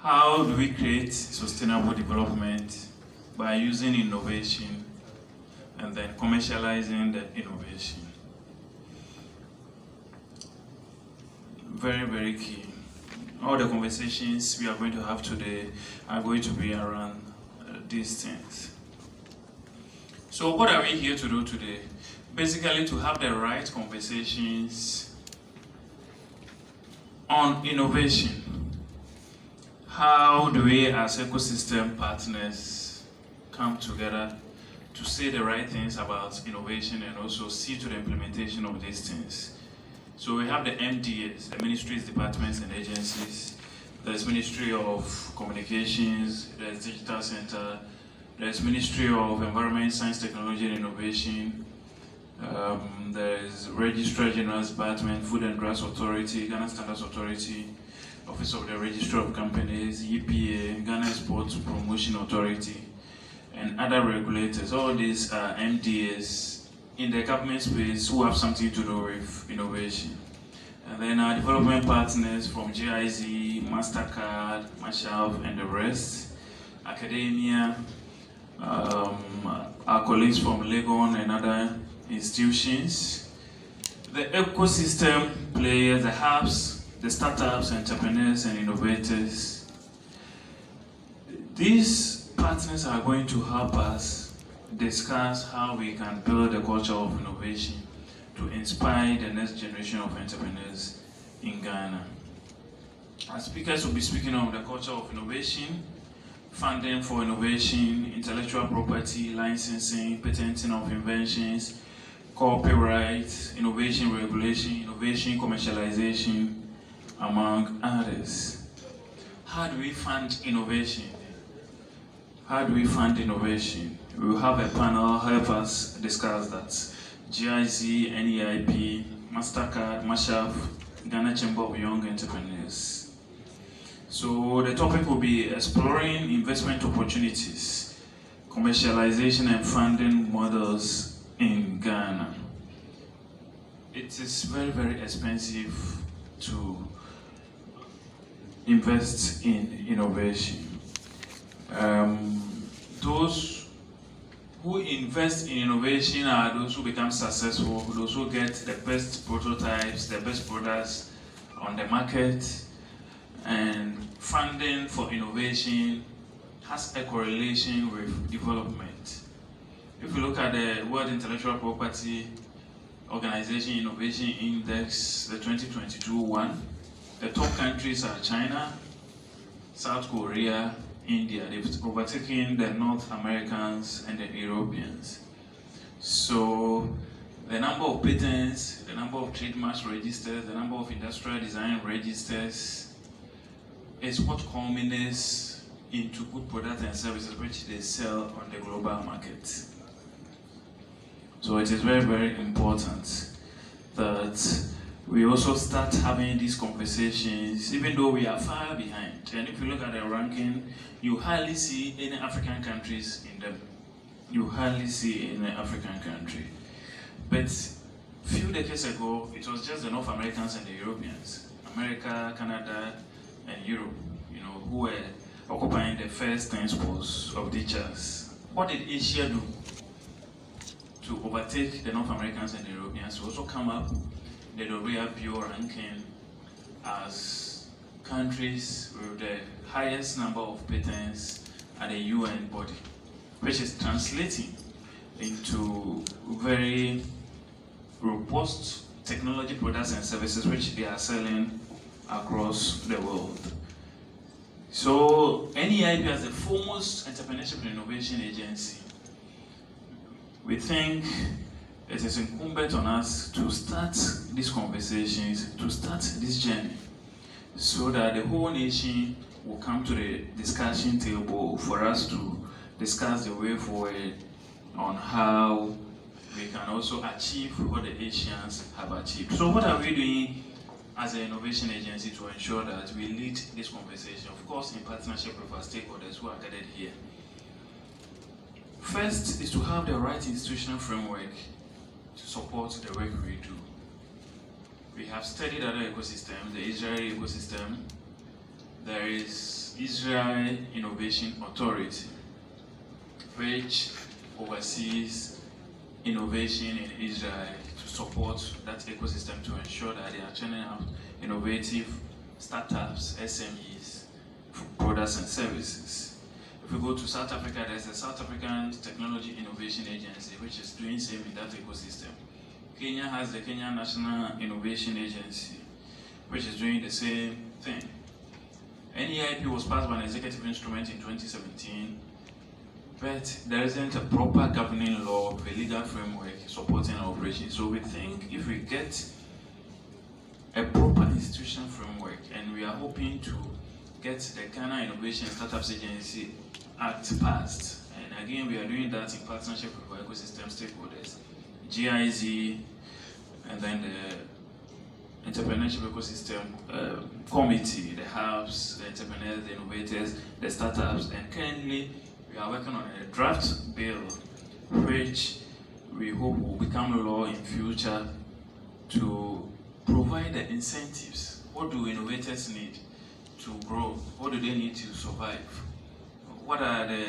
How do we create sustainable development? By using innovation and then commercializing the innovation. Very, very key. All the conversations we are going to have today are going to be around these things. So what are we here to do today? Basically to have the right conversations on innovation. How do we as ecosystem partners come together to say the right things about innovation and also see to the implementation of these things? So we have the MDAs, the ministries, departments and agencies. There's Ministry of Communications, there's Digital Center, there's Ministry of Environment, Science, Technology and Innovation. There's Registrar General's Department, Food and Drugs Authority, Ghana Standards Authority, Office of the Registrar of Companies, EPA, Ghana Exports Promotion Authority, and other regulators. All these are MDAs in the government space who have something to do with innovation. And then our development partners from GIZ, MasterCard, Mashab, and the rest, academia, our colleagues from Legon and other institutions, the ecosystem players, the hubs, the startups, entrepreneurs, and innovators. These partners are going to help us discuss how we can build a culture of innovation to inspire the next generation of entrepreneurs in Ghana. Our speakers will be speaking on the culture of innovation, funding for innovation, intellectual property, licensing, patenting of inventions, copyright, innovation regulation, innovation commercialization, among others. How do we fund innovation? How do we fund innovation? We will have a panel help us discuss that. GIZ, NEIP, MasterCard, Mashab, Ghana Chamber of Young Entrepreneurs. So the topic will be exploring investment opportunities, commercialization and funding models in Ghana. It is very, very expensive to invest in innovation. Those who invest in innovation are those who become successful, those who get the best prototypes, the best products on the market, and funding for innovation has a correlation with development. If you look at the World Intellectual Property Organization Innovation Index, the 2022 one, the top countries are China, South Korea, India. They've overtaken the North Americans and the Europeans. So the number of patents, the number of trademarks registered, the number of industrial design registers is what culminates into good products and services which they sell on the global market. So it is very, very important that we also start having these conversations, even though we are far behind. And if you look at the ranking, you hardly see any African countries in them. You hardly see any African country. But a few decades ago, it was just the North Americans and the Europeans, America, Canada, and Europe, who were occupying the first 10 spots of the charts. What did Asia do to overtake the North Americans and the Europeans to also come up the WTO ranking as countries with the highest number of patents at the UN body, which is translating into very robust technology products and services which they are selling across the world. So NEIP as the foremost entrepreneurship and innovation agency, we think it is incumbent on us to start these conversations, to start this journey, so that the whole nation will come to the discussion table for us to discuss the way forward on how we can also achieve what the Asians have achieved. So what are we doing as an innovation agency to ensure that we lead this conversation? Of course, in partnership with our stakeholders who are gathered here. First is to have the right institutional framework to support the work we do. We have studied other ecosystems, the Israeli ecosystem, there is Israel Innovation Authority, which oversees innovation in Israel to support that ecosystem to ensure that they are churning out innovative startups, SMEs, products and services. If we go to South Africa, there's the South African Technology Innovation Agency, which is doing same in that ecosystem. Kenya has the Kenya National Innovation Agency, which is doing the same thing. NEIP was passed by an executive instrument in 2017, but there isn't a proper governing law with a legal framework supporting our operations. So we think if we get a proper institutional framework, and we are hoping to get the Ghana Innovation Startups Agency Act passed. And again, we are doing that in partnership with our ecosystem stakeholders, GIZ, and then the Entrepreneurship Ecosystem Committee, the hubs, the entrepreneurs, the innovators, the startups, and currently we are working on a draft bill which we hope will become law in future to provide the incentives. What do innovators need to grow? What do they need to survive? What are the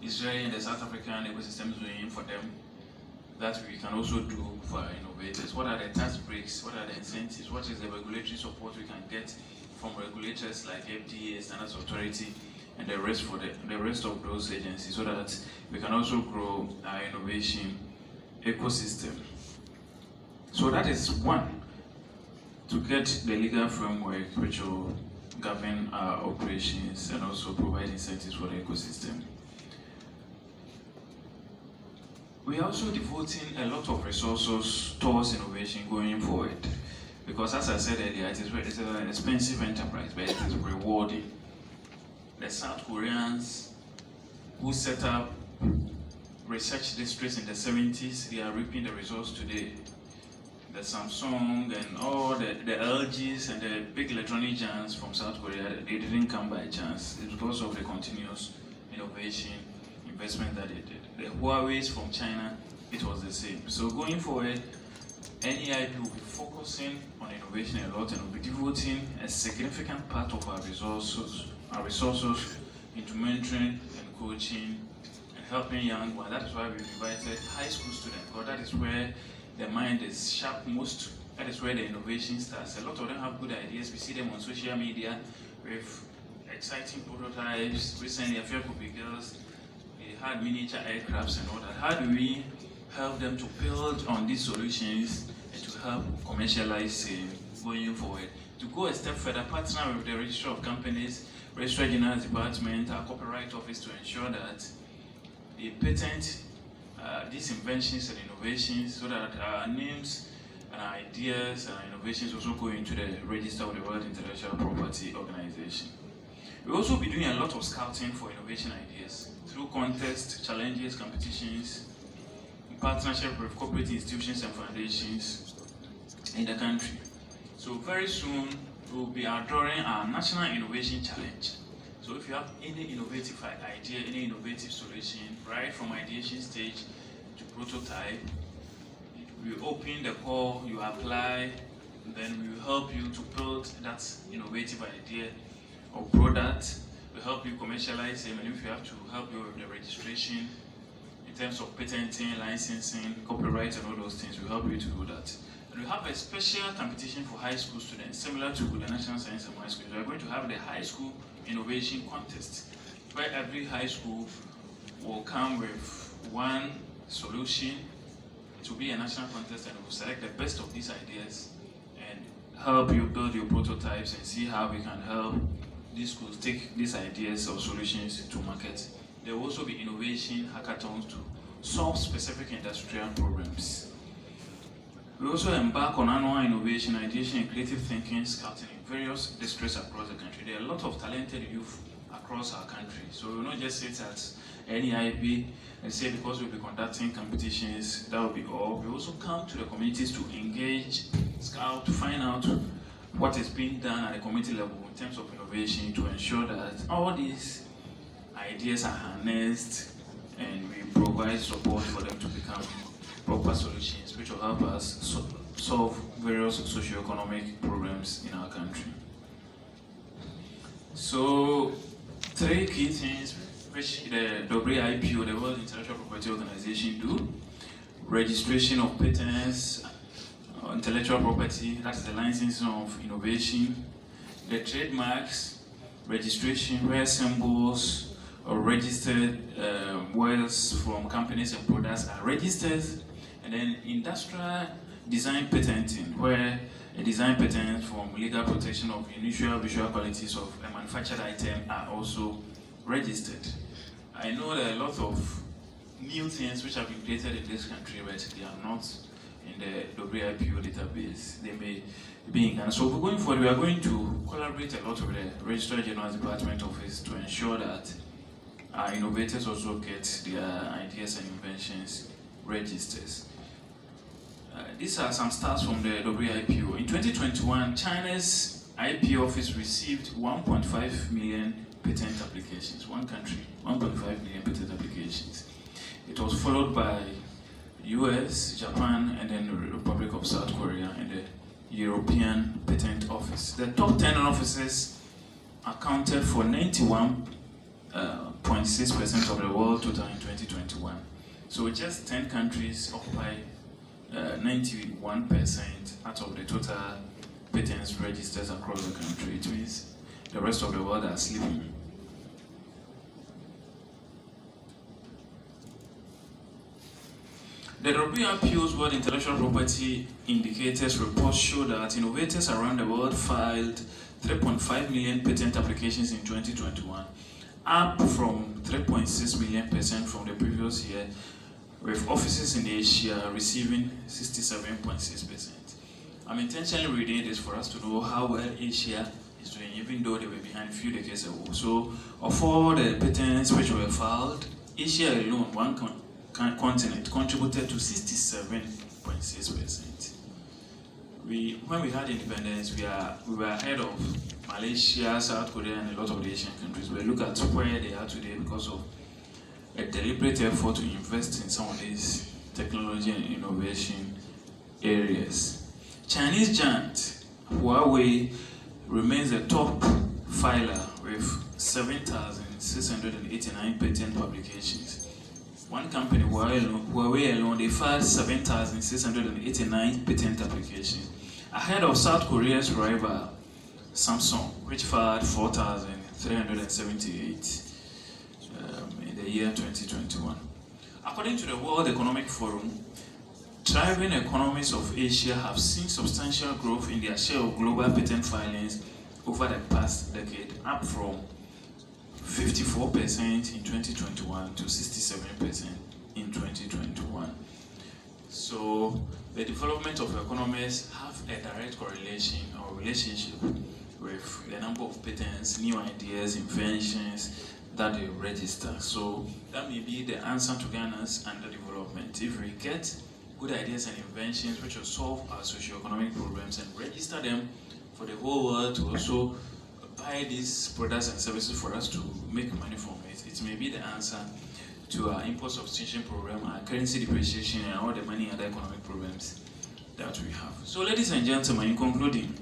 Israeli and the South African ecosystems doing for them that we can also do for our innovators? What are the tax breaks? What are the incentives? What is the regulatory support we can get from regulators like FDA, Standards Authority, and the rest of those agencies, so that we can also grow our innovation ecosystem? So that is one, to get the legal framework which will govern our operations and also provide incentives for the ecosystem. We are also devoting a lot of resources towards innovation going forward, because as I said earlier, it is an expensive enterprise, but it is rewarding. The South Koreans who set up research districts in the 70s, they are reaping the results today. The Samsung and all the LGs and the big electronic giants from South Korea, they didn't come by chance. It's because of the continuous innovation investment that they did. The Huawei's from China, it was the same. So going forward, NEIP will be focusing on innovation a lot and will be devoting a significant part of our resources into mentoring and coaching and helping young ones. That is why we've invited high school students, because that is where the mind is sharp most. That is where the innovation starts. A lot of them have good ideas. We see them on social media with exciting prototypes. Recently, a few Kobe girls, they had miniature aircrafts and all that. How do we help them to build on these solutions and to help commercialize going forward? To go a step further, partner with the Registry of Companies, Registrar General's Department, our Copyright Office, to ensure that they patent these inventions and innovations, so that our names and our ideas and our innovations also go into the register of the World Intellectual Property Organization. We'll also be doing a lot of scouting for innovation ideas through contests, challenges, competitions, in partnership with corporate institutions and foundations in the country. So very soon, we'll be adoring our National Innovation Challenge. So if you have any innovative idea, any innovative solution, right from ideation stage to prototype, we open the call, you apply, and then we will help you to build that innovative idea or product. We'll help you commercialize them, and if you have to help you with the registration in terms of patenting, licensing, copyright, and all those things, we'll help you to do that. And we have a special competition for high school students, similar to the National Science and Maths School. We are going to have the high school innovation contest, where every high school will come with one solution. It will be a national contest, and we'll select the best of these ideas and help you build your prototypes and see how we can help these schools take these ideas or solutions to market. There will also be innovation hackathons to solve specific industrial problems. We also embark on annual innovation, ideation, and creative thinking scouting in various districts across the country. There are a lot of talented youth across our country. So we will not just sit at NEIP and say because we'll be conducting competitions, that will be all. We also come to the communities to engage, scout, to find out what is being done at the community level in terms of innovation to ensure that all these ideas are harnessed and we provide support for them to become proper solutions which will help us solve various socio-economic problems in our country. So, three key things which the WIPO, the World Intellectual Property Organization, do: registration of patents, intellectual property, that is the licensing of innovation, the trademarks, registration where symbols or registered words from companies and products are registered, and then industrial design patenting, where a design patent from legal protection of unusual visual qualities of a manufactured item are also registered. I know there are a lot of new things which have been created in this country, but they are not in the WIPO database. They may be in Ghana. So going forward, we are going to collaborate a lot with the Registrar General's Department Office to ensure that our innovators also get their ideas and inventions registered. These are some stats from the WIPO. In 2021, China's IP office received 1.5 million patent applications. One country, 1.5 million patent applications. It was followed by US, Japan, and then the Republic of South Korea and the European Patent Office. The top 10 offices accounted for 91.6% of the world total in 2021. So just 10 countries occupy 91% out of the total patents registered across the country. It means the rest of the world are sleeping. The WIPO's World Intellectual Property Indicators report show that innovators around the world filed 3.5 million patent applications in 2021, up from 3.6 million percent from the previous year, with offices in Asia receiving 67.6%. I'm intentionally reading this for us to know how well Asia is doing, even though they were behind a few decades ago. So, of all the patents which were filed, Asia alone, one continent, contributed to 67.6%. When we had independence, we were ahead of Malaysia, South Korea, and a lot of the Asian countries. We look at where they are today because of a deliberate effort to invest in some of these technology and innovation areas. Chinese giant Huawei remains the top filer with 7,689 patent publications. One company, Huawei alone, they filed 7,689 patent applications, ahead of South Korea's rival Samsung, which filed 4,378 in the year 2021. According to the World Economic Forum, thriving economies of Asia have seen substantial growth in their share of global patent filings over the past decade, up from 54% in 2021 to 67% in 2021. So the development of economies have a direct correlation or relationship with the number of patents, new ideas, inventions that they register. So that may be the answer to Ghana's underdevelopment. If we get good ideas and inventions which will solve our socio-economic problems and register them for the whole world to also buy these products and services for us to make money from it, it may be the answer to our import substitution program, our currency depreciation, and all the money and other economic problems that we have. So ladies and gentlemen, in concluding,